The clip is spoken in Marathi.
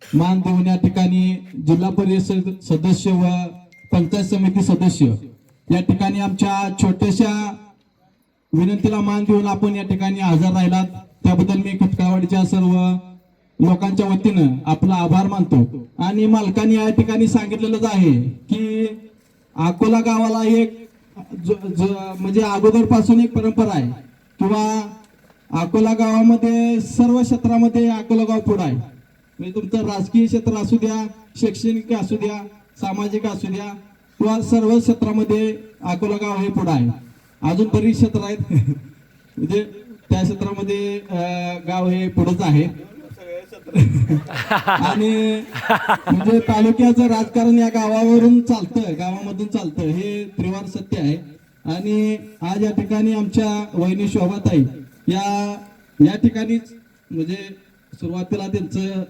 मान देऊन या ठिकाणी जिल्हा परिषद सदस्य व पंचायत समिती सदस्य या ठिकाणी आमच्या छोट्याशा विनंतीला मान देऊन आपण या ठिकाणी हजर राहिलात त्याबद्दल मी खटकावाडीच्या सर्व लोकांच्या वतीनं आपला आभार मानतो। आणि मालकांनी या ठिकाणी सांगितलेलंच आहे की अकोला गावाला एक म्हणजे अगोदर पासून एक परंपरा आहे किंवा अकोला गावामध्ये सर्व क्षेत्रामध्ये अकोला गाव पुढे आहे। म्हणजे तुमचं राजकीय क्षेत्र असू द्या, शैक्षणिक असू द्या, सामाजिक असू द्या किंवा सर्व क्षेत्रामध्ये अकोला गाव हे पुढे आहे। अजून बरीच क्षेत्र आहेत म्हणजे त्या क्षेत्रामध्ये गाव हे पुढेच आहे। आणि म्हणजे तालुक्याचं राजकारण या गावावरून चालतं, गावामधून चालतं हे त्रिवार सत्य आहे। आणि आज या ठिकाणी आमच्या वहिनी शोभाताई या ठिकाणीच म्हणजे सुरुवातीला त्यांचं